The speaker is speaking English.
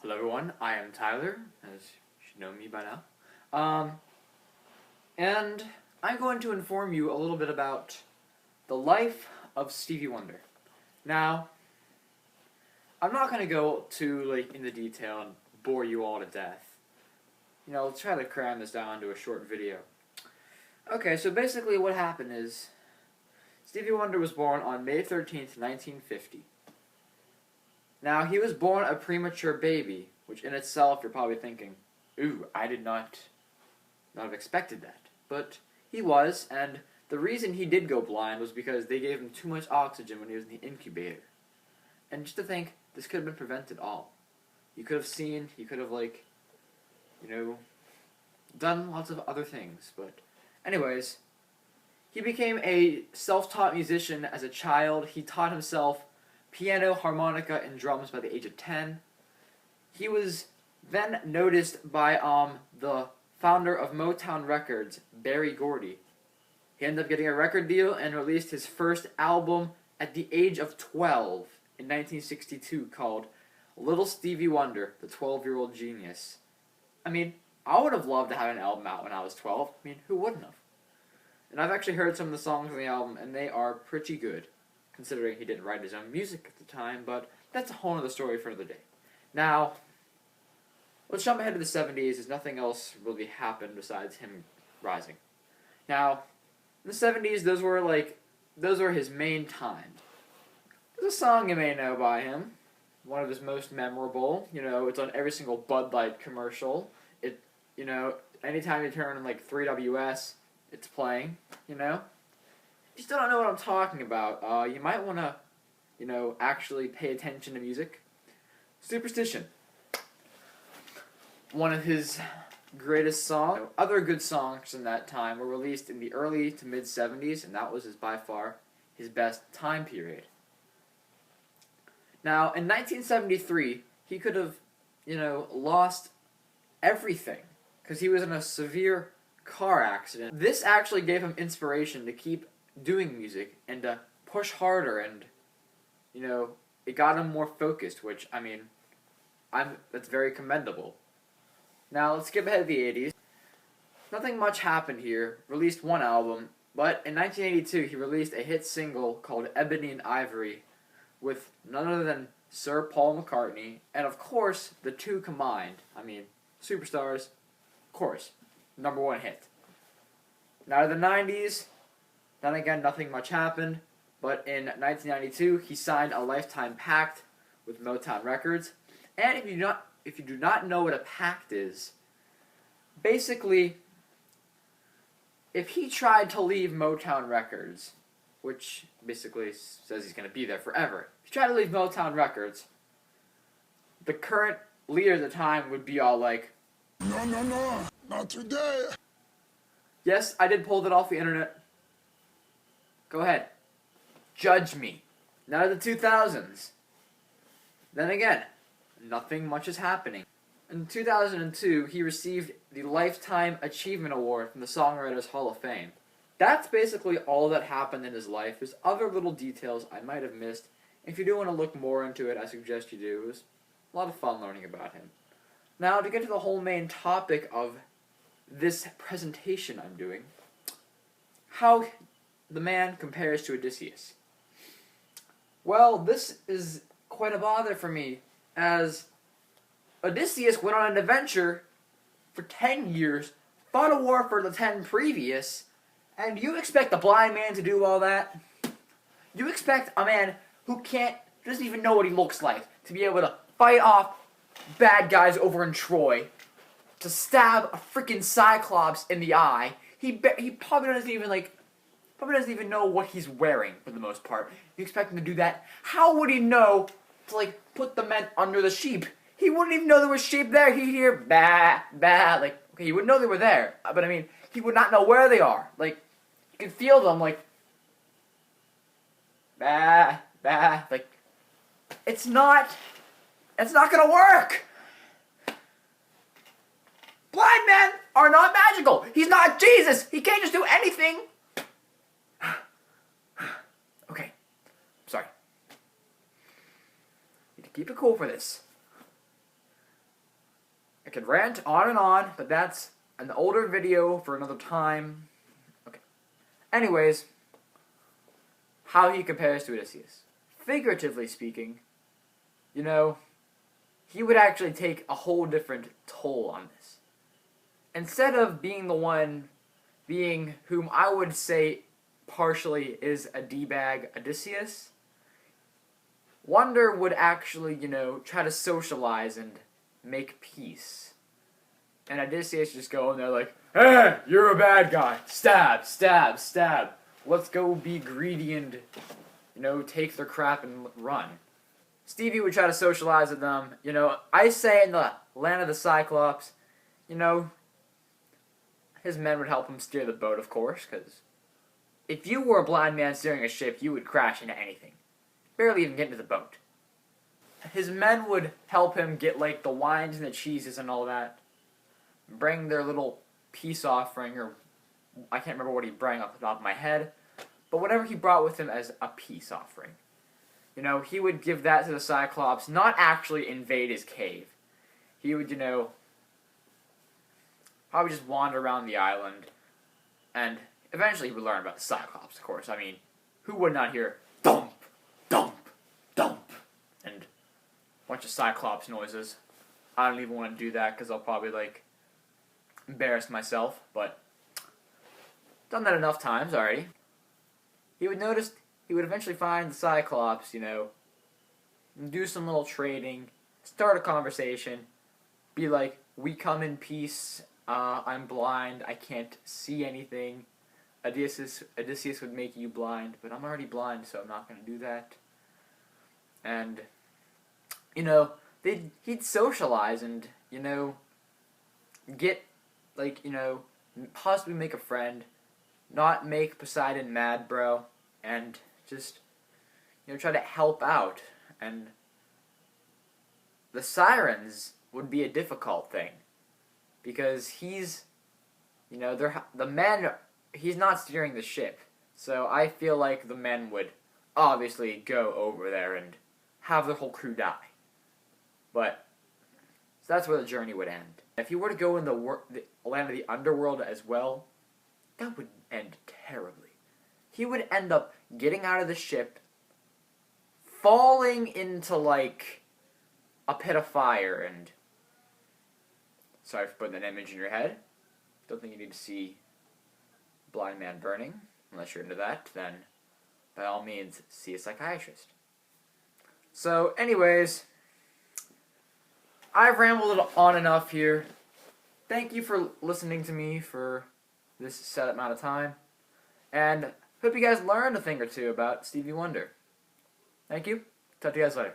Hello everyone, I am Tyler, as you should know me by now. And I'm going to inform you a little bit about the life of Stevie Wonder. Now, I'm not going to go too into detail and bore you all to death. I'll try to cram this down into a short video. Okay, so basically what happened is Stevie Wonder was born on May 13th, 1950. Now, he was born a premature baby, which in itself you're probably thinking, ooh, I did not have expected that. But he was, and the reason he did go blind was because they gave him too much oxygen when he was in the incubator. And just to think, this could have been prevented all. You could have seen, you could have, done lots of other things. But anyways, he became a self-taught musician as a child. He taught himself piano, harmonica, and drums by the age of 10. He was then noticed by the founder of Motown Records, Berry Gordy. He ended up getting a record deal and released his first album at the age of 12 in 1962 called Little Stevie Wonder, the 12-Year-Old Genius. I would have loved to have an album out when I was 12. Who wouldn't have? And I've actually heard some of the songs on the album, and they are pretty good, considering he didn't write his own music at the time, but that's a whole other story for another day. Now, let's jump ahead to the 70s, as nothing else really happened besides him rising. Now, in the 70s, those were his main times. There's a song you may know by him, one of his most memorable. It's on every single Bud Light commercial. Anytime you turn on 3WS, it's playing, If you still don't know what I'm talking about, you might want to, actually pay attention to music. Superstition. One of his greatest songs. Other good songs in that time were released in the early to mid 70s, and that was by far his best time period. Now, in 1973, he could have, lost everything because he was in a severe car accident. This actually gave him inspiration to keep doing music and to push harder, and it got him more focused, which that's very commendable. Now let's skip ahead to the 80s. Nothing much happened here. Released one album, but in 1982 he released a hit single called Ebony and Ivory with none other than Sir Paul McCartney, and of course the two combined. Superstars, of course, #1 hit. Now to the 90s, then again nothing much happened, but in 1992 he signed a lifetime pact with Motown Records. And if you do not know what a pact is, basically, if he tried to leave Motown Records, which basically says he's going to be there forever, if he tried to leave Motown Records, the current leader at the time would be all like, No, not today. yes, I did pull that off the internet. Go ahead. Judge me. Now to the 2000s. Then again, nothing much is happening. In 2002, he received the Lifetime Achievement Award from the Songwriters Hall of Fame. That's basically all that happened in his life. There's other little details I might have missed. If you do want to look more into it, I suggest you do. It was a lot of fun learning about him. Now, to get to the whole main topic of this presentation I'm doing, how the man compares to Odysseus. Well, this is quite a bother for me, as Odysseus went on an adventure for 10 years, fought a war for the 10 previous, and you expect a blind man to do all that? You expect a man who doesn't even know what he looks like, to be able to fight off bad guys over in Troy, to stab a freaking Cyclops in the eye? He probably doesn't even know what he's wearing for the most part. You expect him to do that? How would he know to put the men under the sheep? He wouldn't even know there was sheep there. He'd hear bah bah, okay, he would know they were there, but he would not know where they are. You could feel them bah bah. It's not gonna work. Blind men are not magical. He's not Jesus. He can't just do anything. Okay, sorry. Need to keep it cool for this. I could rant on and on, but that's an older video for another time. Okay. Anyways, how he compares to Odysseus. Figuratively speaking, you know, he would actually take a whole different toll on this. Instead of being the one being whom I would say partially is a D-bag Odysseus, Wonder would actually, try to socialize and make peace. And Odysseus just go in there like, hey, you're a bad guy. Stab, stab, stab. Let's go be greedy and, take their crap and run. Stevie would try to socialize with them. I say in the land of the Cyclops, his men would help him steer the boat, of course, because if you were a blind man steering a ship, you would crash into anything. Barely even get into the boat. His men would help him get, the wines and the cheeses and all that. Bring their little peace offering, or I can't remember what he brought off the top of my head, but whatever he brought with him as a peace offering. He would give that to the Cyclops, not actually invade his cave. He would, probably just wander around the island, and eventually he would learn about the Cyclops, of course. I mean, who would not hear thump, thump, thump, and a bunch of Cyclops noises? I don't even want to do that, because I'll probably, embarrass myself, but done that enough times already. He would eventually find the Cyclops, do some little trading, start a conversation, be like, we come in peace, I'm blind, I can't see anything. Odysseus would make you blind, but I'm already blind, so I'm not going to do that. And, he'd socialize and, get, possibly make a friend, not make Poseidon mad, bro, and just, try to help out. And the Sirens would be a difficult thing, because he's, the men, he's not steering the ship, so I feel like the men would obviously go over there and have the whole crew die. But, so that's where the journey would end. If he were to go in the land of the underworld as well, that would end terribly. He would end up getting out of the ship, falling into, a pit of fire, and sorry for putting that image in your head. Don't think you need to see a blind man burning. Unless you're into that, then by all means, see a psychiatrist. So, anyways, I've rambled on enough here. Thank you for listening to me for this set amount of time. And hope you guys learned a thing or two about Stevie Wonder. Thank you. Talk to you guys later.